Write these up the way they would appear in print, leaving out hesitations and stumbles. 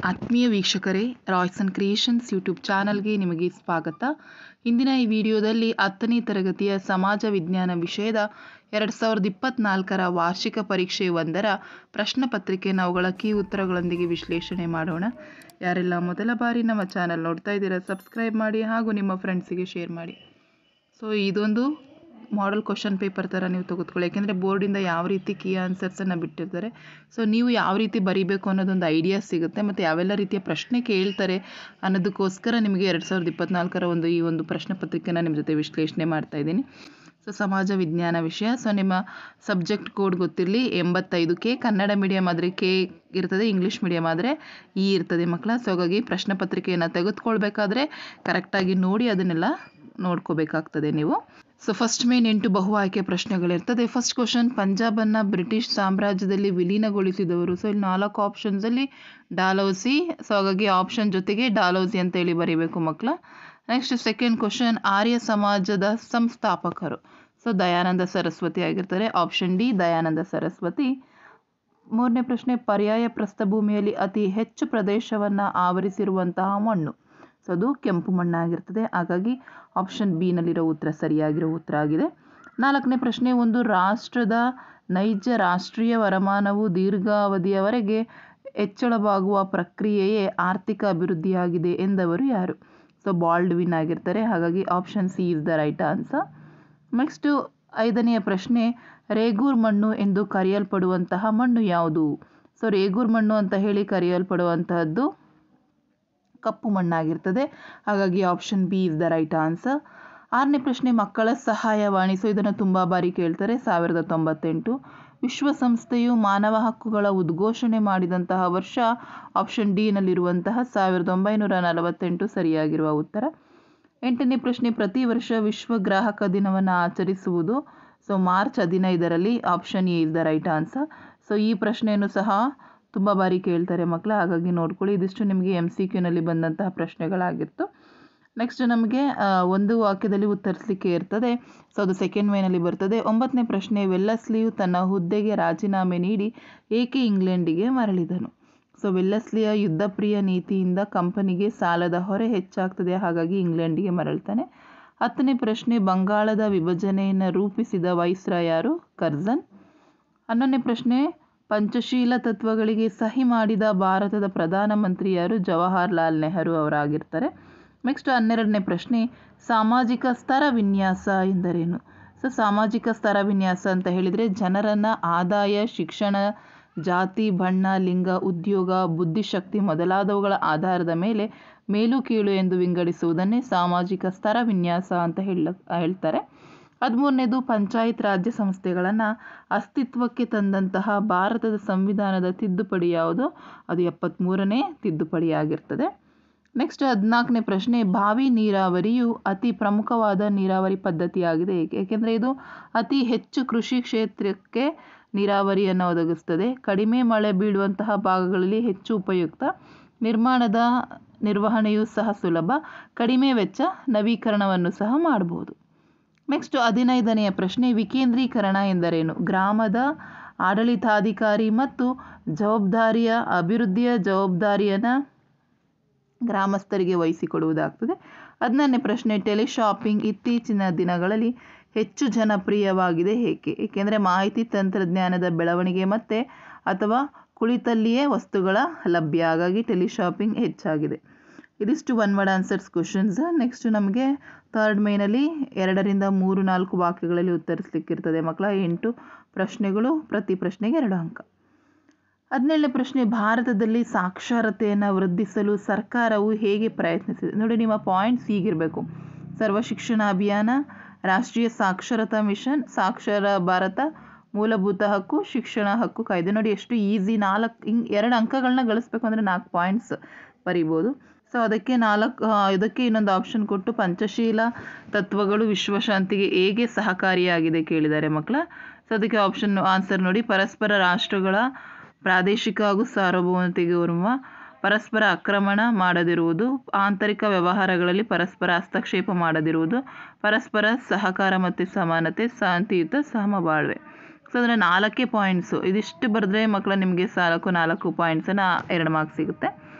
ಆತ್ಮೀಯ ವೀಕ್ಷಕರೇ, Royson creations YouTube ಚಾನಲ್ಗೆ ನಿಮಗೆ ಸ್ವಾಗತ. ಇಂದಿನ ಈ ವಿಡಿಯೋದಲ್ಲಿ 10ನೇ ತರಗತಿಯ ಸಮಾಜ ವಿಜ್ಞಾನ ವಿಷಯದ 2024ರ ವಾರ್ಷಿಕ ಪರೀಕ್ಷೆ 1ರ ಪ್ರಶ್ನೆ ಪತ್ರಿಕೆಯನ್ನು ಅವುಗಳ ಕೀ ಉತ್ತರಗಳೊಂದಿಗೆ ವಿಶ್ಲೇಷಣೆ ಮಾಡೋಣ. ಯಾರೆಲ್ಲ ಮೊದಲ ಬಾರಿ ನಮ್ಮ ಚಾನಲ್ ನೋಡ್ತಾ ಇದ್ದೀರಾ, ಸಬ್ಸ್ಕ್ರೈಬ್ ಮಾಡಿ ಹಾಗೂ ನಿಮ್ಮ ಫ್ರೆಂಡ್ಸಿಗೆ ಶೇರ್ ಮಾಡಿ. ಸೊ ಇದೊಂದು ಮಾಡೆಲ್ ಕ್ವಶನ್ ಪೇಪರ್ ಥರ ನೀವು ತೆಗೆದುಕೊಳ್ಳಿ, ಯಾಕೆಂದರೆ ಬೋರ್ಡಿಂದ ಯಾವ ರೀತಿ ಕೀ ಆನ್ಸರ್ಸನ್ನು ಬಿಟ್ಟಿರ್ತಾರೆ. ಸೊ ನೀವು ಯಾವ ರೀತಿ ಬರೀಬೇಕು ಅನ್ನೋದೊಂದು ಐಡಿಯಾ ಸಿಗುತ್ತೆ, ಮತ್ತು ಯಾವೆಲ್ಲ ರೀತಿಯ ಪ್ರಶ್ನೆ ಕೇಳ್ತಾರೆ ಅನ್ನೋದಕ್ಕೋಸ್ಕರ ನಿಮಗೆ 2024ರ ಈ ಒಂದು ಪ್ರಶ್ನೆ ಪತ್ರಿಕೆನ ನಿಮ್ಮ ಜೊತೆ ವಿಶ್ಲೇಷಣೆ ಮಾಡ್ತಾ ಇದ್ದೀನಿ. ಸೊ ಸಮಾಜ ವಿಜ್ಞಾನ ವಿಷಯ. ಸೊ ನಿಮ್ಮ ಸಬ್ಜೆಕ್ಟ್ ಕೋಡ್ ಗೊತ್ತಿರಲಿ, 85K. ಕನ್ನಡ ಮೀಡಿಯಮ್ ಆದರೆ K ಇರ್ತದೆ, ಇಂಗ್ಲೀಷ್ ಮೀಡಿಯಮ್ ಆದರೆ E ಇರ್ತದೆ ಮಕ್ಕಳ. ಸೊ ಹಾಗಾಗಿ ಪ್ರಶ್ನೆ ಪತ್ರಿಕೆಯನ್ನು ತೆಗೆದುಕೊಳ್ಬೇಕಾದ್ರೆ ಕರೆಕ್ಟಾಗಿ ನೋಡಿ ಅದನ್ನೆಲ್ಲ ನೋಡ್ಕೋಬೇಕಾಗ್ತದೆ ನೀವು. ಸೊ ಫಸ್ಟ್ ಮೇನ್ 8 ಬಹು ಆಯ್ಕೆ ಪ್ರಶ್ನೆಗಳಿರ್ತದೆ. ಫಸ್ಟ್ ಕ್ವಶನ್, ಪಂಜಾಬನ್ನು ಬ್ರಿಟಿಷ್ ಸಾಮ್ರಾಜ್ಯದಲ್ಲಿ ವಿಲೀನಗೊಳಿಸಿದವರು. ಸೊ ಇಲ್ಲಿ 4 ಆಪ್ಷನ್ಸಲ್ಲಿ ಡಾಲೌಸಿ. ಸೊ ಹಾಗಾಗಿ ಆಪ್ಷನ್ ಜೊತೆಗೆ ಡಾಲೌಸಿ ಅಂತೇಳಿ ಬರೀಬೇಕು ಮಕ್ಕಳ. ನೆಕ್ಸ್ಟ್ ಸೆಕೆಂಡ್ ಕ್ವಶನ್, ಆರ್ಯ ಸಮಾಜದ ಸಂಸ್ಥಾಪಕರು. ಸೊ ದಯಾನಂದ ಸರಸ್ವತಿ ಆಗಿರ್ತಾರೆ. Option D Dayananda Saraswati. ಮೂರನೇ ಪ್ರಶ್ನೆ, ಪರ್ಯಾಯ ಪ್ರಸ್ಥಭೂಮಿಯಲ್ಲಿ ಅತಿ ಹೆಚ್ಚು ಪ್ರದೇಶವನ್ನು ಆವರಿಸಿರುವಂತಹ ಮಣ್ಣು. ಸೊ ಅದು ಕೆಂಪು ಮಣ್ಣಾಗಿರ್ತದೆ. ಹಾಗಾಗಿ ಆಪ್ಷನ್ ಬಿ ನಲ್ಲಿರೋ ಉತ್ತರ ಸರಿಯಾಗಿರೋ ಉತ್ತರ ಆಗಿದೆ. ನಾಲ್ಕನೇ ಪ್ರಶ್ನೆ, ಒಂದು ರಾಷ್ಟ್ರದ ನೈಜ ರಾಷ್ಟ್ರೀಯ ವರಮಾನವು ದೀರ್ಘಾವಧಿಯವರೆಗೆ ಹೆಚ್ಚಳವಾಗುವ ಪ್ರಕ್ರಿಯೆಯೇ ಆರ್ಥಿಕ ಅಭಿವೃದ್ಧಿಯಾಗಿದೆ ಎಂದವರು ಯಾರು? ಸೊ ಬಾಲ್ಡ್ವಿನ್ ಆಗಿರ್ತಾರೆ. ಹಾಗಾಗಿ option C is the right answer. Next 5ನೆಯ ಪ್ರಶ್ನೆ, ರೇಗೂರ್ ಮಣ್ಣು ಎಂದು ಕರೆಯಲ್ಪಡುವಂತಹ ಮಣ್ಣು ಯಾವುದು? ಸೊ ರೇಗೂರ್ ಮಣ್ಣು ಅಂತ ಹೇಳಿ ಕರೆಯಲ್ಪಡುವಂತಹದ್ದು ಕಪ್ಪು ಮಣ್ಣಾಗಿರ್ತದೆ. ಹಾಗಾಗಿ option B is the right answer. 6ನೇ ಪ್ರಶ್ನೆ, ಮಕ್ಕಳ ಸಹಾಯವಾಣಿ. ಸೊ ಇದನ್ನು ತುಂಬ ಬಾರಿ ಕೇಳ್ತಾರೆ. 1098. ವಿಶ್ವಸಂಸ್ಥೆಯು ಮಾನವ ಹಕ್ಕುಗಳ ಉದ್ಘೋಷಣೆ ಮಾಡಿದಂತಹ ವರ್ಷ. ಆಪ್ಷನ್ ಡಿ ನಲ್ಲಿರುವಂತಹ 1948 ಸರಿಯಾಗಿರುವ ಉತ್ತರ. 8ನೇ ಪ್ರಶ್ನೆ, ಪ್ರತಿ ವರ್ಷ ವಿಶ್ವ ಗ್ರಾಹಕ ದಿನವನ್ನು ಆಚರಿಸುವುದು. ಸೊ ಮಾರ್ಚ್ 15ರಲ್ಲಿ. Option A is the right answer. So ಈ ಪ್ರಶ್ನೆಯನ್ನು ಸಹ ತುಂಬ ಬಾರಿ ಕೇಳ್ತಾರೆ ಮಕ್ಕಳ, ಹಾಗಾಗಿ ನೋಡ್ಕೊಳ್ಳಿ. ಇದಿಷ್ಟು ನಿಮಗೆ MCQನಲ್ಲಿ ಬಂದಂತಹ ಪ್ರಶ್ನೆಗಳಾಗಿತ್ತು. ನೆಕ್ಸ್ಟ್ ನಮಗೆ ಒಂದು ವಾಕ್ಯದಲ್ಲಿ ಉತ್ತರಿಸಲಿಕ್ಕೆ ಇರ್ತದೆ. ಸೊ ಅದು ಸೆಕೆಂಡ್ ಮೇನಲ್ಲಿ ಬರ್ತದೆ. 9ನೇ ಪ್ರಶ್ನೆ, ವೆಲ್ಲಸ್ಲಿಯು ತನ್ನ ಹುದ್ದೆಗೆ ರಾಜೀನಾಮೆ ನೀಡಿ ಏಕೆ ಇಂಗ್ಲೆಂಡಿಗೆ ಮರಳಿದನು? ಸೊ ವೆಲ್ಲಸ್ಲಿಯ ಯುದ್ಧಪ್ರಿಯ ನೀತಿಯಿಂದ ಕಂಪನಿಗೆ ಸಾಲದ ಹೊರೆ ಹೆಚ್ಚಾಗ್ತದೆ, ಹಾಗಾಗಿ ಇಂಗ್ಲೆಂಡಿಗೆ ಮರಳ್ತಾನೆ. 10ನೇ ಪ್ರಶ್ನೆ, ಬಂಗಾಳದ ವಿಭಜನೆಯನ್ನು ರೂಪಿಸಿದ ವೈಸ್ರಾಯ್ ಯಾರು? ಕರ್ಜನ್. 11ನೇ ಪ್ರಶ್ನೆ, ಪಂಚಶೀಲ ತತ್ವಗಳಿಗೆ ಸಹಿ ಮಾಡಿದ ಭಾರತದ ಪ್ರಧಾನಮಂತ್ರಿ ಯಾರು? ಜವಾಹರ್ಲಾಲ್ ನೆಹರು ಅವರಾಗಿರ್ತಾರೆ. ನೆಕ್ಸ್ಟ್ 12ನೇ ಪ್ರಶ್ನೆ, ಸಾಮಾಜಿಕ ಸ್ತರ ವಿನ್ಯಾಸ ಎಂದರೇನು? ಸೊ ಸಾಮಾಜಿಕ ಸ್ತರ ವಿನ್ಯಾಸ ಅಂತ ಹೇಳಿದರೆ ಜನರನ್ನು ಆದಾಯ, ಶಿಕ್ಷಣ, ಜಾತಿ, ಬಣ್ಣ, ಲಿಂಗ, ಉದ್ಯೋಗ, ಬುದ್ಧಿಶಕ್ತಿ ಮೊದಲಾದವುಗಳ ಆಧಾರದ ಮೇಲೆ ಮೇಲು ಕೀಳು ಎಂದು ವಿಂಗಡಿಸುವುದನ್ನೇ ಸಾಮಾಜಿಕ ಸ್ತರ ವಿನ್ಯಾಸ ಅಂತ ಹೇಳ್ತಾರೆ. 13ನೇದು, ಪಂಚಾಯತ್ ರಾಜ್ಯ ಸಂಸ್ಥೆಗಳನ್ನು ಅಸ್ತಿತ್ವಕ್ಕೆ ತಂದಂತಹ ಭಾರತದ ಸಂವಿಧಾನದ ತಿದ್ದುಪಡಿ ಯಾವುದು? ಅದು 73ನೇ ತಿದ್ದುಪಡಿಯಾಗಿರ್ತದೆ. ನೆಕ್ಸ್ಟ್ 14ನೇ ಪ್ರಶ್ನೆ, ಬಾವಿ ನೀರಾವರಿಯು ಅತಿ ಪ್ರಮುಖವಾದ ನೀರಾವರಿ ಪದ್ಧತಿಯಾಗಿದೆ. ಏಕೆಂದರೆ ಇದು ಅತಿ ಹೆಚ್ಚು ಕೃಷಿ ಕ್ಷೇತ್ರಕ್ಕೆ ನೀರಾವರಿಯನ್ನು ಒದಗಿಸ್ತದೆ. ಕಡಿಮೆ ಮಳೆ ಬೀಳುವಂತಹ ಭಾಗಗಳಲ್ಲಿ ಹೆಚ್ಚು ಉಪಯುಕ್ತ. ನಿರ್ವಹಣೆಯೂ ಸಹ ಸುಲಭ. ಕಡಿಮೆ ವೆಚ್ಚ. ನವೀಕರಣವನ್ನು ಸಹ ಮಾಡಬಹುದು. ನೆಕ್ಸ್ಟ್ 15ನೆಯ ಪ್ರಶ್ನೆ, ವಿಕೇಂದ್ರೀಕರಣ ಎಂದರೇನು? ಗ್ರಾಮದ ಆಡಳಿತಾಧಿಕಾರಿ ಮತ್ತು ಅಭಿವೃದ್ಧಿಯ ಜವಾಬ್ದಾರಿಯನ್ನು ಗ್ರಾಮಸ್ಥರಿಗೆ ವಹಿಸಿಕೊಡುವುದಾಗ್ತದೆ. 16ನೇ ಪ್ರಶ್ನೆ, ಟೆಲಿಶಾಪಿಂಗ್ ಇತ್ತೀಚಿನ ದಿನಗಳಲ್ಲಿ ಹೆಚ್ಚು ಜನಪ್ರಿಯವಾಗಿದೆ ಏಕೆ? ಏಕೆಂದರೆ ಮಾಹಿತಿ ತಂತ್ರಜ್ಞಾನದ ಬೆಳವಣಿಗೆ ಮತ್ತು ಅಥವಾ ಕುಳಿತಲ್ಲಿಯೇ ವಸ್ತುಗಳ ಲಭ್ಯ, ಹಾಗಾಗಿ ಟೆಲಿಶಾಪಿಂಗ್ ಹೆಚ್ಚಾಗಿದೆ. ಇದಿಷ್ಟು one word answers questions. Next ನಮಗೆ ಥರ್ಡ್ ಮೇನಲ್ಲಿ 2ರಿಂದ 3, 4 ವಾಕ್ಯಗಳಲ್ಲಿ ಉತ್ತರಿಸಲಿಕ್ಕಿರ್ತದೆ ಮಕ್ಕಳ. 8 ಪ್ರಶ್ನೆಗಳು, ಪ್ರತಿ ಪ್ರಶ್ನೆಗೆ 2 ಅಂಕ. 17ನೇ ಪ್ರಶ್ನೆ, ಭಾರತದಲ್ಲಿ ಸಾಕ್ಷರತೆಯನ್ನು ವೃದ್ಧಿಸಲು ಸರ್ಕಾರವು ಹೇಗೆ ಪ್ರಯತ್ನಿಸಿದೆ? ನೋಡಿ, ನಿಮ್ಮ ಪಾಯಿಂಟ್ಸ್ ಹೀಗಿರಬೇಕು: ಸರ್ವ ಶಿಕ್ಷಣ ಅಭಿಯಾನ, ರಾಷ್ಟ್ರೀಯ ಸಾಕ್ಷರತಾ ಮಿಷನ್, ಸಾಕ್ಷರ ಭಾರತ, ಮೂಲಭೂತ ಹಕ್ಕು, ಶಿಕ್ಷಣ ಹಕ್ಕು ಕಾಯ್ದೆ. ನೋಡಿ ಎಷ್ಟು ಈಸಿ. 2 ಅಂಕಗಳನ್ನ ಗಳಿಸ್ಬೇಕು ಅಂದರೆ 4 ಪಾಯಿಂಟ್ಸ್ ಬರಿಬೋದು. ಸೊ ಅದಕ್ಕೆ ಇದಕ್ಕೆ ಇನ್ನೊಂದು ಆಪ್ಷನ್ ಕೊಟ್ಟು ಪಂಚಶೀಲ ತತ್ವಗಳು ವಿಶ್ವಶಾಂತಿಗೆ ಹೇಗೆ ಸಹಕಾರಿಯಾಗಿದೆ ಕೇಳಿದ್ದಾರೆ ಮಕ್ಕಳ. ಸೊ ಅದಕ್ಕೆ ಆನ್ಸರ್ ನೋಡಿ: ಪರಸ್ಪರ ರಾಷ್ಟ್ರಗಳ ಪ್ರಾದೇಶಿಕ ಹಾಗೂ ಸಾರ್ವಭೌಮತೆಗೆ ಗೌರವ, ಪರಸ್ಪರ ಆಕ್ರಮಣ ಮಾಡದಿರುವುದು, ಆಂತರಿಕ ವ್ಯವಹಾರಗಳಲ್ಲಿ ಪರಸ್ಪರ ಹಸ್ತಕ್ಷೇಪ ಮಾಡದಿರುವುದು, ಪರಸ್ಪರ ಸಹಕಾರ ಮತ್ತು ಸಮಾನತೆ, ಶಾಂತಿಯುತ ಸಮಬಾಳ್ವೆ. ಸೊ ಅಂದರೆ 4 ಪಾಯಿಂಟ್ಸು. ಇದಿಷ್ಟು ಬರೆದ್ರೆ ಮಕ್ಕಳ ನಿಮಗೆ 4 ಪಾಯಿಂಟ್ಸನ್ನು 2 ಮಾರ್ಕ್ಸ್ ಸಿಗುತ್ತೆ.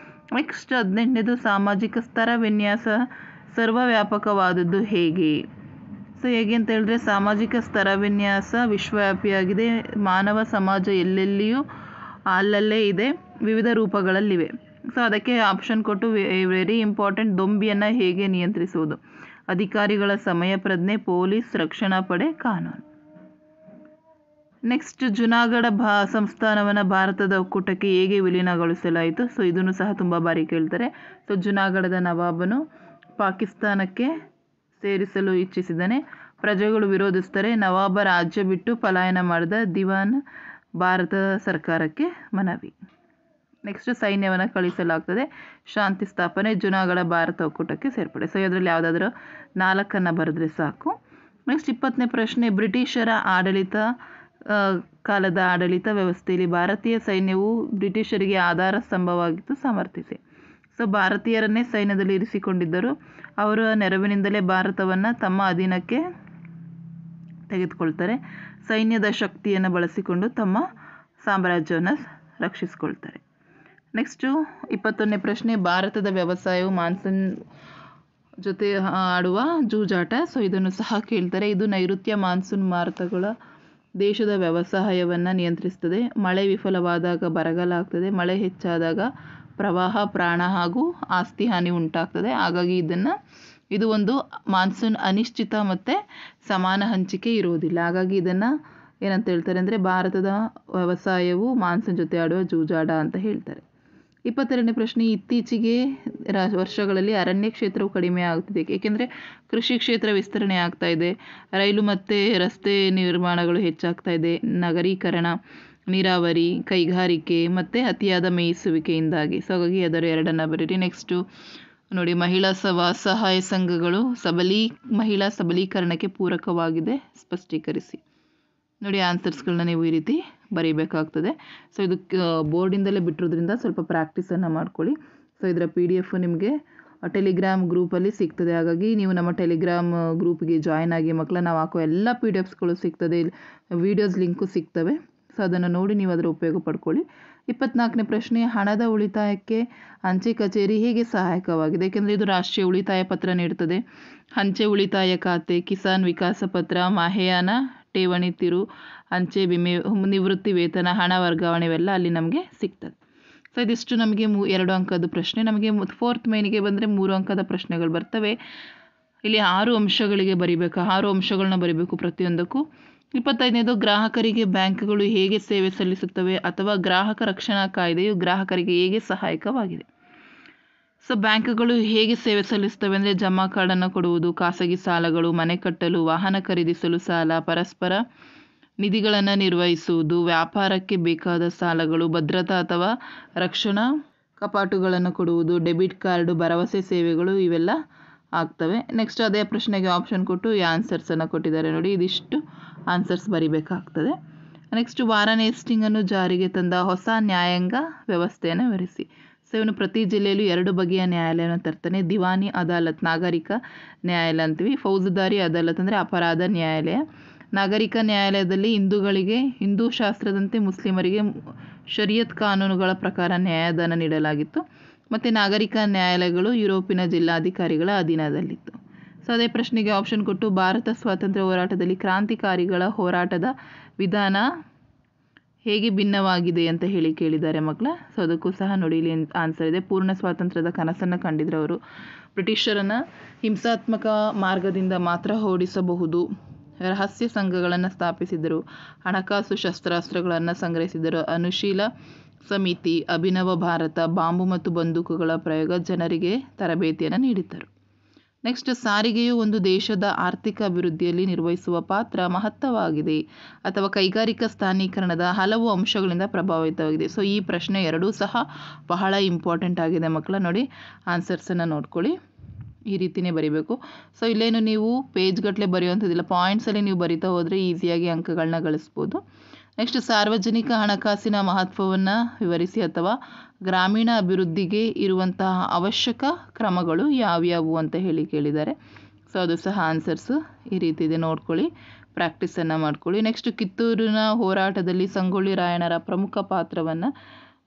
ನೆಕ್ಸ್ಟ್ 18ನೇದು ಸಾಮಾಜಿಕ ಸ್ತರ ವಿನ್ಯಾಸ ಸರ್ವವ್ಯಾಪಕವಾದದ್ದು ಹೇಗೆ? ಸೊ ಹೇಗೆ ಅಂತ ಹೇಳಿದ್ರೆ ಸಾಮಾಜಿಕ ಸ್ತರ ವಿನ್ಯಾಸ ವಿಶ್ವವ್ಯಾಪಿಯಾಗಿದೆ. ಮಾನವ ಸಮಾಜ ಎಲ್ಲೆಲ್ಲಿಯೂ ಅಲ್ಲಲ್ಲೇ ಇದೆ, ವಿವಿಧ ರೂಪಗಳಲ್ಲಿವೆ. ಸೊ ಅದಕ್ಕೆ ಆಪ್ಷನ್ ಕೊಟ್ಟು ವೆರಿ ಇಂಪಾರ್ಟೆಂಟ್, ದೊಂಬಿಯನ್ನು ಹೇಗೆ ನಿಯಂತ್ರಿಸುವುದು? ಅಧಿಕಾರಿಗಳ ಸಮಯ ಪ್ರಜ್ಞೆ, ಪೊಲೀಸ್, ರಕ್ಷಣಾ ಪಡೆ, ಕಾನೂನು. ನೆಕ್ಸ್ಟ್ ಜುನಾಗಢ ಸಂಸ್ಥಾನವನ್ನು ಭಾರತದ ಒಕ್ಕೂಟಕ್ಕೆ ಹೇಗೆ ವಿಲೀನಗೊಳಿಸಲಾಯಿತು? ಸೊ ಇದನ್ನು ಸಹ ತುಂಬ ಬಾರಿ ಕೇಳ್ತಾರೆ. ಸೊ ಜುನಾಗಢದ ನವಾಬನು ಪಾಕಿಸ್ತಾನಕ್ಕೆ ಸೇರಿಸಲು ಇಚ್ಛಿಸಿದ್ದಾನೆ. ಪ್ರಜೆಗಳು ವಿರೋಧಿಸ್ತಾರೆ. ನವಾಬ ರಾಜ್ಯ ಬಿಟ್ಟು ಪಲಾಯನ ಮಾಡಿದ. ದಿವಾನ್ ಭಾರತ ಸರ್ಕಾರಕ್ಕೆ ಮನವಿ. ನೆಕ್ಸ್ಟ್ ಸೈನ್ಯವನ್ನು ಕಳಿಸಲಾಗ್ತದೆ. ಶಾಂತಿ ಸ್ಥಾಪನೆ, ಜುನಾಗಢ ಭಾರತ ಒಕ್ಕೂಟಕ್ಕೆ ಸೇರ್ಪಡೆ. ಸೊ ಇದರಲ್ಲಿ ಯಾವುದಾದ್ರೂ 4 ಬರೆದ್ರೆ ಸಾಕು. ನೆಕ್ಸ್ಟ್ 20ನೇ ಪ್ರಶ್ನೆ, ಬ್ರಿಟಿಷರ ಕಾಲದ ಆಡಳಿತ ವ್ಯವಸ್ಥೆಯಲ್ಲಿ ಭಾರತೀಯ ಸೈನ್ಯವು ಬ್ರಿಟಿಷರಿಗೆ ಆಧಾರ ಸ್ತಂಭವಾಗಿತ್ತು, ಸಮರ್ಥಿಸಿ. ಸೊ ಭಾರತೀಯರನ್ನೇ ಸೈನ್ಯದಲ್ಲಿ ಇರಿಸಿಕೊಂಡಿದ್ದರು. ಅವರ ನೆರವಿನಿಂದಲೇ ಭಾರತವನ್ನು ತಮ್ಮ ಅಧೀನಕ್ಕೆ ತೆಗೆದುಕೊಳ್ತಾರೆ. ಸೈನ್ಯದ ಶಕ್ತಿಯನ್ನು ಬಳಸಿಕೊಂಡು ತಮ್ಮ ಸಾಮ್ರಾಜ್ಯವನ್ನು ರಕ್ಷಿಸಿಕೊಳ್ತಾರೆ. ನೆಕ್ಸ್ಟು 21ನೇ ಪ್ರಶ್ನೆ, ಭಾರತದ ವ್ಯವಸಾಯವು ಮಾನ್ಸೂನ್ ಜೊತೆ ಆಡುವ ಜೂಜಾಟ. ಸೊ ಇದನ್ನು ಸಹ ಕೇಳ್ತಾರೆ. ಇದು ನೈಋತ್ಯ ಮಾನ್ಸೂನ್ ಮಾರುತಗಳ ದೇಶದ ವ್ಯವಸಾಯವನ್ನು ನಿಯಂತ್ರಿಸ್ತದೆ. ಮಳೆ ವಿಫಲವಾದಾಗ ಬರಗಾಲ ಆಗ್ತದೆ. ಮಳೆ ಹೆಚ್ಚಾದಾಗ ಪ್ರವಾಹ, ಪ್ರಾಣ ಹಾಗೂ ಆಸ್ತಿ ಹಾನಿ ಉಂಟಾಗ್ತದೆ. ಹಾಗಾಗಿ ಇದು ಒಂದು ಮಾನ್ಸೂನ್ ಅನಿಶ್ಚಿತ ಮತ್ತು ಸಮಾನ ಹಂಚಿಕೆ ಇರೋದಿಲ್ಲ. ಹಾಗಾಗಿ ಇದನ್ನು ಏನಂತ ಹೇಳ್ತಾರೆ ಅಂದರೆ ಭಾರತದ ವ್ಯವಸಾಯವು ಮಾನ್ಸೂನ್ ಜೊತೆ ಆಡುವ ಜೂಜಾಟ ಅಂತ ಹೇಳ್ತಾರೆ. 22ನೇ ಪ್ರಶ್ನೆ, ಇತ್ತೀಚೆಗೆ ವರ್ಷಗಳಲ್ಲಿ ಅರಣ್ಯ ಕ್ಷೇತ್ರವು ಕಡಿಮೆ ಆಗುತ್ತಿದೆ, ಏಕೆಂದರೆ ಕೃಷಿ ಕ್ಷೇತ್ರ ವಿಸ್ತರಣೆ ಆಗ್ತಾ ಇದೆ, ರೈಲು ಮತ್ತು ರಸ್ತೆ ನಿರ್ಮಾಣಗಳು ಹೆಚ್ಚಾಗ್ತಾ ಇದೆ, ನಗರೀಕರಣ, ನೀರಾವರಿ, ಕೈಗಾರಿಕೆ ಮತ್ತು ಅತಿಯಾದ ಮೇಯಿಸುವಿಕೆಯಿಂದಾಗಿ. ಸೊ ಹಾಗಾಗಿ ಅದರ 2 ಬರೀರಿ. ನೆಕ್ಸ್ಟು ನೋಡಿ, ಮಹಿಳಾ ಸ್ವಸಹಾಯ ಸಂಘಗಳು ಮಹಿಳಾ ಸಬಲೀಕರಣಕ್ಕೆ ಪೂರಕವಾಗಿದೆ, ಸ್ಪಷ್ಟೀಕರಿಸಿ. ನೋಡಿ ಆನ್ಸರ್ಸ್ಗಳನ್ನ ನೀವು ಈ ರೀತಿ ಬರೀಬೇಕಾಗ್ತದೆ. ಸೊ ಇದು ಬೋರ್ಡಿಂದಲೇ ಬಿಟ್ಟಿರೋದ್ರಿಂದ ಸ್ವಲ್ಪ ಪ್ರಾಕ್ಟೀಸನ್ನು ಮಾಡ್ಕೊಳ್ಳಿ. ಸೊ ಇದರ PDF ನಿಮಗೆ ಟೆಲಿಗ್ರಾಮ್ ಗ್ರೂಪಲ್ಲಿ ಸಿಗ್ತದೆ. ಹಾಗಾಗಿ ನೀವು ನಮ್ಮ ಟೆಲಿಗ್ರಾಮ್ ಗ್ರೂಪ್ಗೆ ಜಾಯ್ನ್ ಆಗಿ ಮಕ್ಕಳ, ನಾವು ಹಾಕೋ ಎಲ್ಲ PDFsಗಳು ಸಿಗ್ತದೆ, ವೀಡಿಯೋಸ್ ಲಿಂಕು ಸಿಗ್ತವೆ. ಸೊ ಅದನ್ನು ನೋಡಿ ನೀವು ಅದರ ಉಪಯೋಗ ಪಡ್ಕೊಳ್ಳಿ. 24ನೇ ಪ್ರಶ್ನೆ, ಹಣದ ಉಳಿತಾಯಕ್ಕೆ ಅಂಚೆ ಕಚೇರಿ ಹೇಗೆ ಸಹಾಯಕವಾಗಿದೆ? ಏಕೆಂದರೆ ಇದು ರಾಷ್ಟ್ರೀಯ ಉಳಿತಾಯ ಪತ್ರ ನೀಡುತ್ತದೆ. ಅಂಚೆ ಉಳಿತಾಯ ಖಾತೆ, ಕಿಸಾನ್ ವಿಕಾಸ ಪತ್ರ, ಮಾಹೆಯಾನ ಠೇವಣಿ, ತಿರು ಅಂಚೆ ವಿಮೆ, ನಿವೃತ್ತಿ ವೇತನ, ಹಣ ವರ್ಗಾವಣೆ ಇವೆಲ್ಲ ಅಲ್ಲಿ ನಮಗೆ ಸಿಗ್ತದೆ. ಸೊ ಇದಿಷ್ಟು ನಮಗೆ 2 ಅಂಕದ ಪ್ರಶ್ನೆ. ನಮಗೆ 4th ಮೇನಿಗೆ ಬಂದರೆ 3 ಅಂಕದ ಪ್ರಶ್ನೆಗಳು ಬರ್ತವೆ. ಇಲ್ಲಿ 6 ಅಂಶಗಳಿಗೆ ಬರಿಬೇಕು, 6 ಅಂಶಗಳನ್ನ ಬರಿಬೇಕು ಪ್ರತಿಯೊಂದಕ್ಕೂ. 25ನೇದು, ಗ್ರಾಹಕರಿಗೆ ಬ್ಯಾಂಕ್ಗಳು ಹೇಗೆ ಸೇವೆ ಸಲ್ಲಿಸುತ್ತವೆ ಅಥವಾ ಗ್ರಾಹಕ ರಕ್ಷಣಾ ಕಾಯ್ದೆಯು ಗ್ರಾಹಕರಿಗೆ ಹೇಗೆ ಸಹಾಯಕವಾಗಿದೆ? ಸೊ ಬ್ಯಾಂಕ್ಗಳು ಹೇಗೆ ಸೇವೆ ಸಲ್ಲಿಸ್ತವೆ ಅಂದರೆ ಜಮಾ ಕಾರ್ಡನ್ನು ಕೊಡುವುದು, ಖಾಸಗಿ ಸಾಲಗಳು, ಮನೆ ಕಟ್ಟಲು, ವಾಹನ ಖರೀದಿಸಲು ಸಾಲ, ಪರಸ್ಪರ ನಿಧಿಗಳನ್ನು ನಿರ್ವಹಿಸುವುದು, ವ್ಯಾಪಾರಕ್ಕೆ ಬೇಕಾದ ಸಾಲಗಳು, ಭದ್ರತಾ ಅಥವಾ ರಕ್ಷಣಾ ಕಪಾಟುಗಳನ್ನು ಕೊಡುವುದು, ಡೆಬಿಟ್ ಕಾರ್ಡು, ಭರವಸೆ ಸೇವೆಗಳು ಇವೆಲ್ಲ ಆಗ್ತವೆ. ನೆಕ್ಸ್ಟ್ ಅದೇ ಪ್ರಶ್ನೆಗೆ ಆಪ್ಷನ್ ಕೊಟ್ಟು ಈ ಆನ್ಸರ್ಸನ್ನು ಕೊಟ್ಟಿದ್ದಾರೆ ನೋಡಿ, ಇದಿಷ್ಟು ಆನ್ಸರ್ಸ್ ಬರಿಬೇಕಾಗ್ತದೆ. ನೆಕ್ಸ್ಟ್ ವಾರನ್ ಹೇಸ್ಟಿಂಗನ್ನು ಜಾರಿಗೆ ತಂದ ಹೊಸ ನ್ಯಾಯಾಂಗ ವ್ಯವಸ್ಥೆಯನ್ನು ವಿವರಿಸಿ. ಸೊ ಇವನು ಪ್ರತಿ ಜಿಲ್ಲೆಯಲ್ಲೂ 2 ಬಗೆಯ ನ್ಯಾಯಾಲಯವನ್ನು ತರ್ತಾನೆ. ದಿವಾನಿ ಅದಾಲತ್, ನಾಗರಿಕ ನ್ಯಾಯಾಲಯ ಅಂತೀವಿ. ಫೌಜದಾರಿ ಅದಾಲತ್ ಅಂದರೆ ಅಪರಾಧ ನ್ಯಾಯಾಲಯ. ನಾಗರಿಕ ನ್ಯಾಯಾಲಯದಲ್ಲಿ ಹಿಂದೂ ಶಾಸ್ತ್ರದಂತೆ ಮುಸ್ಲಿಮರಿಗೆ ಶರಿಯತ್ ಕಾನೂನುಗಳ ಪ್ರಕಾರ ನ್ಯಾಯದಾನ ನೀಡಲಾಗಿತ್ತು. ಮತ್ತು ನಾಗರಿಕ ನ್ಯಾಯಾಲಯಗಳು ಯುರೋಪಿನ ಜಿಲ್ಲಾಧಿಕಾರಿಗಳ ಅಧೀನದಲ್ಲಿತ್ತು. ಸೊ ಅದೇ ಪ್ರಶ್ನೆಗೆ ಆಪ್ಷನ್ ಕೊಟ್ಟು ಭಾರತ ಸ್ವಾತಂತ್ರ್ಯ ಹೋರಾಟದಲ್ಲಿ ಕ್ರಾಂತಿಕಾರಿಗಳ ಹೋರಾಟದ ವಿಧಾನ ಹೇಗೆ ಭಿನ್ನವಾಗಿದೆ ಅಂತ ಕೇಳಿದ್ದಾರೆ ಮಕ್ಕಳ. ಸೊ ಅದಕ್ಕೂ ಸಹ ನೋಡಿ ಇಲ್ಲಿ ಆನ್ಸರ್ ಇದೆ. ಪೂರ್ಣ ಸ್ವಾತಂತ್ರ್ಯದ ಕನಸನ್ನು ಕಂಡಿದ್ರು ಅವರು. ಬ್ರಿಟಿಷರನ್ನು ಹಿಂಸಾತ್ಮಕ ಮಾರ್ಗದಿಂದ ಮಾತ್ರ ಓಡಿಸಬಹುದು. ರಹಸ್ಯ ಸಂಘಗಳನ್ನು ಸ್ಥಾಪಿಸಿದರು. ಹಣಕಾಸು ಶಸ್ತ್ರಾಸ್ತ್ರಗಳನ್ನು ಸಂಗ್ರಹಿಸಿದರು. ಅನುಶೀಲ ಸಮಿತಿ, ಅಭಿನವ ಭಾರತ, ಬಾಂಬು ಮತ್ತು ಬಂದೂಕುಗಳ ಪ್ರಯೋಗ, ಜನರಿಗೆ ತರಬೇತಿಯನ್ನು ನೀಡಿದ್ದರು. ನೆಕ್ಸ್ಟ್, ಸಾರಿಗೆಯು ಒಂದು ದೇಶದ ಆರ್ಥಿಕ ಅಭಿವೃದ್ಧಿಯಲ್ಲಿ ನಿರ್ವಹಿಸುವ ಪಾತ್ರ ಮಹತ್ತರವಾಗಿದೆ ಅಥವಾ ಕೈಗಾರಿಕಾ ಸ್ಥಾನೀಕರಣದ ಹಲವು ಅಂಶಗಳಿಂದ ಪ್ರಭಾವಿತವಾಗಿದೆ. ಸೊ ಈ ಪ್ರಶ್ನೆ 2 ಸಹ ಬಹಳ ಇಂಪಾರ್ಟೆಂಟ್ ಆಗಿದೆ ಮಕ್ಕಳ. ನೋಡಿ ಆನ್ಸರ್ಸನ್ನು ನೋಡ್ಕೊಳ್ಳಿ, ಈ ರೀತಿಯೇ ಬರೀಬೇಕು. ಸೊ ಇಲ್ಲೇನು ನೀವು ಪೇಜ್ಗಟ್ಟಲೆ ಬರೆಯುವಂಥದ್ದಿಲ್ಲ, ಪಾಯಿಂಟ್ಸಲ್ಲಿ ನೀವು ಬರಿತಾ ಹೋದರೆ ಈಸಿಯಾಗಿ ಅಂಕಗಳನ್ನ ಗಳಿಸ್ಬೋದು. ನೆಕ್ಸ್ಟ್, ಸಾರ್ವಜನಿಕ ಹಣಕಾಸಿನ ಮಹತ್ವವನ್ನು ವಿವರಿಸಿ ಅಥವಾ ಗ್ರಾಮೀಣ ಅಭಿವೃದ್ಧಿಗೆ ಇರುವಂತಹ ಅವಶ್ಯಕ ಕ್ರಮಗಳು ಯಾವ್ಯಾವು ಅಂತ ಕೇಳಿದ್ದಾರೆ. ಸೊ ಅದು ಸಹ ಆನ್ಸರ್ಸು ಈ ರೀತಿ ಇದೆ, ನೋಡ್ಕೊಳ್ಳಿ, ಪ್ರಾಕ್ಟೀಸನ್ನು ಮಾಡ್ಕೊಳ್ಳಿ. ನೆಕ್ಸ್ಟ್, ಕಿತ್ತೂರಿನ ಹೋರಾಟದಲ್ಲಿ ಸಂಗೊಳ್ಳಿ ರಾಯಣ್ಣರ ಪ್ರಮುಖ ಪಾತ್ರವನ್ನು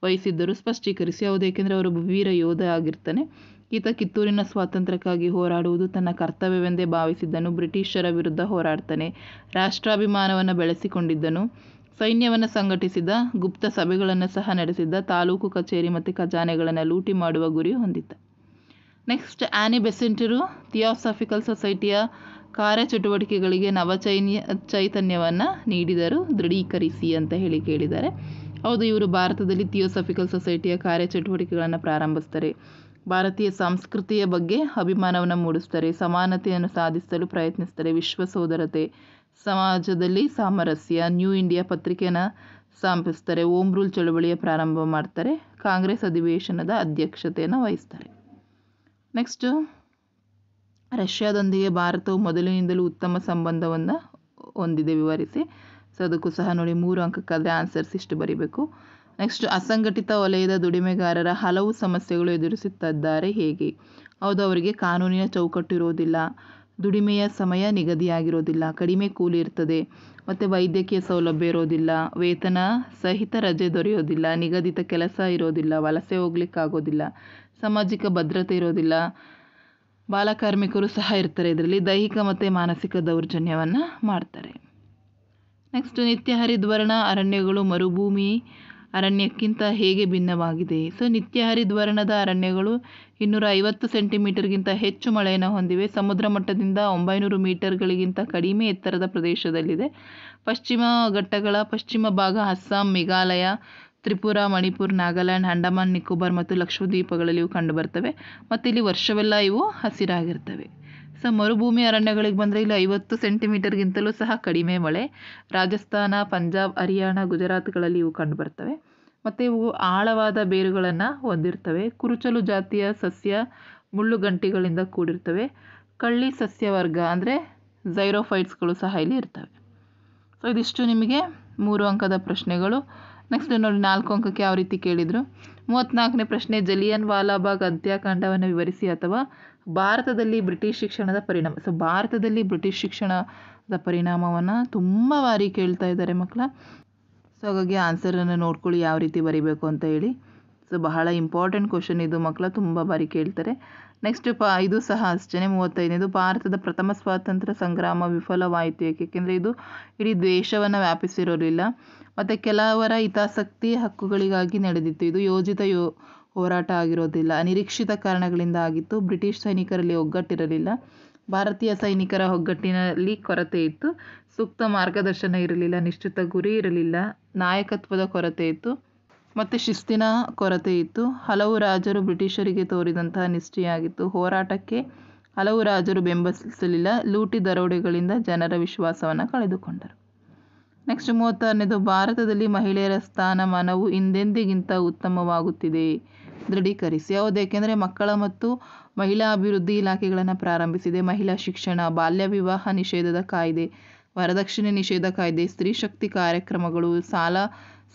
ವಹಿಸಿದ್ದರು ಸ್ಪಷ್ಟೀಕರಿಸಿ. ಹೌದು, ಏಕೆಂದರೆ ಅವರು ವೀರ ಯೋಧ ಆಗಿರ್ತಾನೆ. ಈತ ಕಿತ್ತೂರಿನ ಸ್ವಾತಂತ್ರ್ಯಕ್ಕಾಗಿ ಹೋರಾಡುವುದು ತನ್ನ ಕರ್ತವ್ಯವೆಂದೇ ಭಾವಿಸಿದ್ದನು. ಬ್ರಿಟಿಷರ ವಿರುದ್ಧ ಹೋರಾಡ್ತಾನೆ. ರಾಷ್ಟ್ರಾಭಿಮಾನವನ್ನು ಬೆಳೆಸಿಕೊಂಡಿದ್ದನು. ಸೈನ್ಯವನ್ನು ಸಂಘಟಿಸಿದ, ಗುಪ್ತ ಸಭೆಗಳನ್ನು ಸಹ ನಡೆಸಿದ್ದ, ತಾಲೂಕು ಕಚೇರಿ ಮತ್ತು ಖಜಾನೆಗಳನ್ನು ಲೂಟಿ ಮಾಡುವ ಗುರಿ ಹೊಂದಿದ್ದ. ನೆಕ್ಸ್ಟ್, ಆನಿ ಬೆಸೆಂಟರು ಥಿಯಾಸಾಫಿಕಲ್ ಸೊಸೈಟಿಯ ಕಾರ್ಯಚಟುವಟಿಕೆಗಳಿಗೆ ಚೈತನ್ಯವನ್ನು ನೀಡಿದರು. ದೃಢೀಕರಿಸಿ ಅಂತ ಹೇಳಿ ಕೇಳಿದ್ದಾರೆ. ಹೌದು, ಇವರು ಭಾರತದಲ್ಲಿ ಥಿಯೋಸಾಫಿಕಲ್ ಸೊಸೈಟಿಯ ಕಾರ್ಯಚಟುವಟಿಕೆಗಳನ್ನು ಪ್ರಾರಂಭಿಸ್ತಾರೆ. ಭಾರತೀಯ ಸಂಸ್ಕೃತಿಯ ಬಗ್ಗೆ ಅಭಿಮಾನವನ್ನು ಮೂಡಿಸ್ತಾರೆ. ಸಮಾನತೆಯನ್ನು ಸಾಧಿಸಲು ಪ್ರಯತ್ನಿಸ್ತಾರೆ. ವಿಶ್ವ ಸೋದರತೆ, ಸಮಾಜದಲ್ಲಿ ಸಾಮರಸ್ಯ, ನ್ಯೂ ಇಂಡಿಯಾ ಪತ್ರಿಕೆಯನ್ನು ಸ್ಥಾಪಿಸ್ತಾರೆ. ಓಮ್ ರೂಲ್ ಚಳವಳಿಯ ಪ್ರಾರಂಭ ಮಾಡ್ತಾರೆ. ಕಾಂಗ್ರೆಸ್ ಅಧಿವೇಶನದ ಅಧ್ಯಕ್ಷತೆಯನ್ನು ವಹಿಸ್ತಾರೆ. ನೆಕ್ಸ್ಟು, ರಷ್ಯಾದೊಂದಿಗೆ ಭಾರತವು ಮೊದಲಿನಿಂದಲೂ ಉತ್ತಮ ಸಂಬಂಧವನ್ನು ಹೊಂದಿದೆ, ವಿವರಿಸಿ. ಸೊ ಅದಕ್ಕೂ ಸಹ ನೋಡಿ 3 ಅಂಕಕ್ಕಾದರೆ ಆನ್ಸರ್ಸ್ ಇಷ್ಟು ಬರೀಬೇಕು. ನೆಕ್ಸ್ಟ್, ಅಸಂಘಟಿತ ವಲಯದ ದುಡಿಮೆಗಾರರ ಹಲವು ಸಮಸ್ಯೆಗಳು ಎದುರಿಸುತ್ತಿದ್ದಾರೆ. ಹೇಗೆ? ಹೌದು, ಅವರಿಗೆ ಕಾನೂನಿನ ಚೌಕಟ್ಟು ಇರೋದಿಲ್ಲ, ದುಡಿಮೆಯ ಸಮಯ ನಿಗದಿಯಾಗಿರೋದಿಲ್ಲ, ಕಡಿಮೆ ಕೂಲಿ ಇರ್ತದೆ, ಮತ್ತು ವೈದ್ಯಕೀಯ ಸೌಲಭ್ಯ ಇರೋದಿಲ್ಲ, ವೇತನ ಸಹಿತ ರಜೆ ದೊರೆಯೋದಿಲ್ಲ, ನಿಗದಿತ ಕೆಲಸ ಇರೋದಿಲ್ಲ, ವಲಸೆ ಹೋಗ್ಲಿಕ್ಕಾಗೋದಿಲ್ಲ, ಸಾಮಾಜಿಕ ಭದ್ರತೆ ಇರೋದಿಲ್ಲ, ಬಾಲಕಾರ್ಮಿಕರು ಸಹ ಇರ್ತಾರೆ. ಇದರಲ್ಲಿ ದೈಹಿಕ ಮತ್ತು ಮಾನಸಿಕ ದೌರ್ಜನ್ಯವನ್ನು ಮಾಡ್ತಾರೆ. ನೆಕ್ಸ್ಟ್, ನಿತ್ಯ ಹರಿದ್ವರ್ಣ ಅರಣ್ಯಗಳು ಮರುಭೂಮಿ ಅರಣ್ಯಕ್ಕಿಂತ ಹೇಗೆ ಭಿನ್ನವಾಗಿದೆ? ಸೊ ನಿತ್ಯ ಹರಿದ್ವರ್ಣದ ಅರಣ್ಯಗಳು 250 ಸೆಂಟಿಮೀಟರ್ಗಿಂತ ಹೆಚ್ಚು ಮಳೆಯನ್ನು ಹೊಂದಿವೆ. ಸಮುದ್ರ ಮಟ್ಟದಿಂದ 900 ಮೀಟರ್ಗಳಿಗಿಂತ ಕಡಿಮೆ ಎತ್ತರದ ಪ್ರದೇಶದಲ್ಲಿದೆ. ಪಶ್ಚಿಮ ಘಟ್ಟಗಳ ಪಶ್ಚಿಮ ಭಾಗ ಅಸ್ಸಾಂ, ಮೇಘಾಲಯ, ತ್ರಿಪುರಾ, ಮಣಿಪುರ್, ನಾಗಾಲ್ಯಾಂಡ್, ಅಂಡಮಾನ್ ನಿಕೋಬಾರ್ ಮತ್ತು ಲಕ್ಷದ್ವೀಪಗಳಲ್ಲಿ ಇವು ಕಂಡುಬರ್ತವೆ. ಮತ್ತು ಇಲ್ಲಿ ವರ್ಷವೆಲ್ಲ ಇವು ಹಸಿರಾಗಿರ್ತವೆ. ಸೊ ಮರುಭೂಮಿ ಅರಣ್ಯಗಳಿಗೆ ಬಂದರೆ ಇಲ್ಲಿ 50 ಸೆಂಟಿಮೀಟರ್ಗಿಂತಲೂ ಸಹ ಕಡಿಮೆ ಮಳೆ. ರಾಜಸ್ಥಾನ, ಪಂಜಾಬ್, ಹರಿಯಾಣ, ಗುಜರಾತ್ಗಳಲ್ಲಿ ಇವು ಕಂಡುಬರ್ತವೆ. ಮತ್ತು ಇವು ಆಳವಾದ ಬೇರುಗಳನ್ನು ಹೊಂದಿರ್ತವೆ. ಕುರುಚಲು ಜಾತಿಯ ಸಸ್ಯ ಮುಳ್ಳುಗಂಟಿಗಳಿಂದ ಕೂಡಿರ್ತವೆ. ಕಳ್ಳಿ ಸಸ್ಯವರ್ಗ ಅಂದರೆ ಝೈರೋಫೈಟ್ಸ್ಗಳು ಸಹ ಇಲ್ಲಿ ಇರ್ತವೆ. ಸೊ ಇದಿಷ್ಟು ನಿಮಗೆ 3 ಅಂಕದ ಪ್ರಶ್ನೆಗಳು. ನೆಕ್ಸ್ಟ್ ನೋಡಿ 4 ಅಂಕಕ್ಕೆ ಯಾವ ರೀತಿ ಕೇಳಿದರು. 34ನೇ ಪ್ರಶ್ನೆ, ಜಲಿಯನ್ ವಾಲಾಬಾಗ್ ಹತ್ಯಾಕಾಂಡವನ್ನು ವಿವರಿಸಿ ಅಥವಾ ಭಾರತದಲ್ಲಿ ಬ್ರಿಟಿಷ್ ಶಿಕ್ಷಣದ ಪರಿಣಾಮ. ಸೊ ಭಾರತದಲ್ಲಿ ಬ್ರಿಟಿಷ್ ಶಿಕ್ಷಣದ ಪರಿಣಾಮವನ್ನು ತುಂಬ ಬಾರಿ ಕೇಳ್ತಾ ಇದ್ದಾರೆ ಮಕ್ಕಳ. ಸೊ ಹಾಗಾಗಿ ಆನ್ಸರನ್ನು ನೋಡ್ಕೊಳ್ಳಿ ಯಾವ ರೀತಿ ಬರೀಬೇಕು ಅಂತ ಹೇಳಿ. ಸೊ ಬಹಳ ಇಂಪಾರ್ಟೆಂಟ್ ಕ್ವಶನ್ ಇದು ಮಕ್ಕಳ, ತುಂಬ ಬಾರಿ ಕೇಳ್ತಾರೆ. ನೆಕ್ಸ್ಟ್ ಇದು ಸಹ ಅಷ್ಟೇ 35ನೇದು, ಭಾರತದ ಪ್ರಥಮ ಸ್ವಾತಂತ್ರ್ಯ ಸಂಗ್ರಾಮ ವಿಫಲವಾಯಿತು ಏಕೆಂದರೆ ಇದು ಇಡೀ ದೇಶವನ್ನು ವ್ಯಾಪಿಸಿರೋದಿಲ್ಲ ಮತ್ತು ಕೆಲವರ ಹಿತಾಸಕ್ತಿ ಹಕ್ಕುಗಳಿಗಾಗಿ ನಡೆದಿತ್ತು. ಇದು ಯೋಜಿತ ಹೋರಾಟ ಆಗಿರೋದಿಲ್ಲ, ಅನಿರೀಕ್ಷಿತ ಕಾರಣಗಳಿಂದ ಆಗಿತ್ತು. ಬ್ರಿಟಿಷ್ ಸೈನಿಕರಲ್ಲಿ ಒಗ್ಗಟ್ಟಿರಲಿಲ್ಲ, ಭಾರತೀಯ ಸೈನಿಕರ ಒಗ್ಗಟ್ಟಿನಲ್ಲಿ ಕೊರತೆ ಇತ್ತು, ಸೂಕ್ತ ಮಾರ್ಗದರ್ಶನ ಇರಲಿಲ್ಲ, ನಿಶ್ಚಿತ ಗುರಿ ಇರಲಿಲ್ಲ, ನಾಯಕತ್ವದ ಕೊರತೆ ಇತ್ತು ಮತ್ತು ಶಿಸ್ತಿನ ಕೊರತೆ ಇತ್ತು. ಹಲವು ರಾಜರು ಬ್ರಿಟಿಷರಿಗೆ ತೋರಿದಂತಹ ನಿಷ್ಠೆಯಾಗಿತ್ತು. ಹೋರಾಟಕ್ಕೆ ಹಲವು ರಾಜರು ಬೆಂಬಲಿಸಲಿಲ್ಲ. ಲೂಟಿ ದರೋಡೆಗಳಿಂದ ಜನರ ವಿಶ್ವಾಸವನ್ನು ಕಳೆದುಕೊಂಡರು. ನೆಕ್ಸ್ಟ್ 36ನೇದು, ಭಾರತದಲ್ಲಿ ಮಹಿಳೆಯರ ಸ್ಥಾನಮಾನವು ಹಿಂದೆಂದಿಗಿಂತ ಉತ್ತಮವಾಗುತ್ತಿದೆ. ದೃಢೀಕರಿಸಿ. ಹೌದು, ಏಕೆಂದರೆ ಮಕ್ಕಳ ಮತ್ತು ಮಹಿಳಾ ಅಭಿವೃದ್ಧಿ ಇಲಾಖೆಗಳನ್ನು ಪ್ರಾರಂಭಿಸಿದೆ. ಮಹಿಳಾ ಶಿಕ್ಷಣ, ಬಾಲ್ಯ ವಿವಾಹ ನಿಷೇಧದ ಕಾಯ್ದೆ, ವರದಕ್ಷಿಣೆ ನಿಷೇಧ ಕಾಯ್ದೆ, ಸ್ತ್ರೀ ಶಕ್ತಿ ಕಾರ್ಯಕ್ರಮಗಳು, ಸಾಲ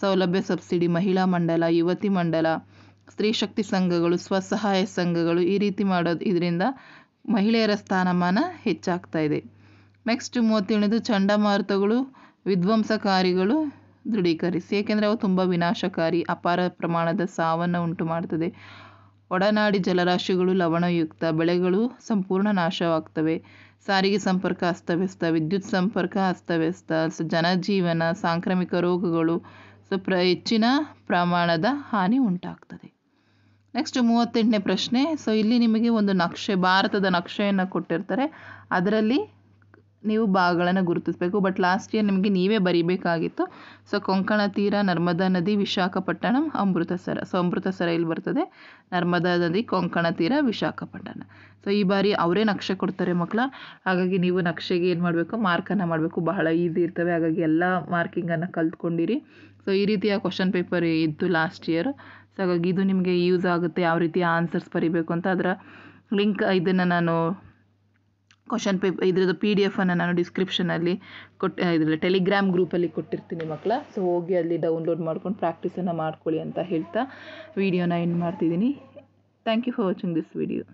ಸೌಲಭ್ಯ ಸಬ್ಸಿಡಿ, ಮಹಿಳಾ ಮಂಡಲ, ಯುವತಿ ಮಂಡಲ, ಸ್ತ್ರೀ ಶಕ್ತಿ ಸಂಘಗಳು, ಸ್ವಸಹಾಯ ಸಂಘಗಳು, ಈ ರೀತಿ ಇದರಿಂದ ಮಹಿಳೆಯರ ಸ್ಥಾನಮಾನ ಹೆಚ್ಚಾಗ್ತಾ ಇದೆ. ನೆಕ್ಸ್ಟ್ 37ನೇದು, ಚಂಡಮಾರುತಗಳು ವಿಧ್ವಂಸಕಾರಿಗಳು. ದೃಢೀಕರಿಸಿ. ಏಕೆಂದರೆ ಅವು ತುಂಬ ವಿನಾಶಕಾರಿ, ಅಪಾರ ಪ್ರಮಾಣದ ಸಾವನ್ನು ಉಂಟು ಮಾಡ್ತದೆ. ಒಡನಾಡಿ ಜಲರಾಶಿಗಳು ಲವಣಯುಕ್ತ, ಬೆಳೆಗಳು ಸಂಪೂರ್ಣ ನಾಶವಾಗ್ತವೆ, ಸಾರಿಗೆ ಸಂಪರ್ಕ ಅಸ್ತವ್ಯಸ್ತ, ವಿದ್ಯುತ್ ಸಂಪರ್ಕ ಅಸ್ತವ್ಯಸ್ತ, ಜನಜೀವನ, ಸಾಂಕ್ರಾಮಿಕ ರೋಗಗಳು, ಹೆಚ್ಚಿನ ಪ್ರಮಾಣದ ಹಾನಿ ಉಂಟಾಗ್ತದೆ. ನೆಕ್ಸ್ಟ್ 38ನೇ ಪ್ರಶ್ನೆ. ಸೊ ಇಲ್ಲಿ ನಿಮಗೆ ಒಂದು ನಕ್ಷೆ, ಭಾರತದ ನಕ್ಷೆಯನ್ನು ಕೊಟ್ಟಿರ್ತಾರೆ, ಅದರಲ್ಲಿ ನೀವು ಭಾಗಗಳನ್ನು ಗುರುತಿಸಬೇಕು. ಬಟ್ ಲಾಸ್ಟ್ ಇಯರ್ ನಿಮಗೆ ನೀವೇ ಬರೀಬೇಕಾಗಿತ್ತು. ಸೊ ಕೊಂಕಣ ತೀರ, ನರ್ಮದಾ ನದಿ, ವಿಶಾಖಪಟ್ಟಣಂ, ಅಮೃತಸರ. ಸೊ ಅಮೃತಸರ ಇಲ್ಲಿ ಬರ್ತದೆ, ನರ್ಮದಾ ನದಿ, ಕೊಂಕಣ ತೀರ, ವಿಶಾಖಪಟ್ಟಣ. ಸೊ ಈ ಬಾರಿ ಅವರೇ ನಕ್ಷೆ ಕೊಡ್ತಾರೆ ಮಕ್ಕಳ. ಹಾಗಾಗಿ ನೀವು ನಕ್ಷೆಗೆ ಏನು ಮಾಡಬೇಕು, ಮಾರ್ಕನ್ನು ಮಾಡಬೇಕು. ಬಹಳ ಈಸಿ ಇರ್ತವೆ, ಹಾಗಾಗಿ ಎಲ್ಲ ಮಾರ್ಕಿಂಗನ್ನು ಕಲ್ತ್ಕೊಂಡಿರಿ. ಸೊ ಈ ರೀತಿಯ ಕ್ವಶನ್ ಪೇಪರ್ ಇತ್ತು ಲಾಸ್ಟ್ ಇಯರ್. ಸೊ ಹಾಗಾಗಿ ಇದು ನಿಮಗೆ ಯೂಸ್ ಆಗುತ್ತೆ, ಯಾವ ರೀತಿ ಆನ್ಸರ್ಸ್ ಬರೀಬೇಕು ಅಂತ. ಅದರ ಲಿಂಕ್ ಇದನ್ನು ನಾನು ಕ್ವಶನ್ ಪೇಪರ್ ಇದ್ರದ್ದು PDF ನಾನು ಡಿಸ್ಕ್ರಿಪ್ಷನಲ್ಲಿ ಇದರಲ್ಲಿ ಟೆಲಿಗ್ರಾಮ್ ಗ್ರೂಪಲ್ಲಿ ಕೊಟ್ಟಿರ್ತೀನಿ ಮಕ್ಕಳ. ಸೊ ಹೋಗಿ ಅಲ್ಲಿ ಡೌನ್ಲೋಡ್ ಮಾಡ್ಕೊಂಡು ಪ್ರಾಕ್ಟೀಸನ್ನು ಮಾಡ್ಕೊಳ್ಳಿ ಅಂತ ಹೇಳ್ತಾ ವಿಡಿಯೋನ ಎಂಡ್ ಮಾಡ್ತಿದ್ದೀನಿ. Thank you for watching this video.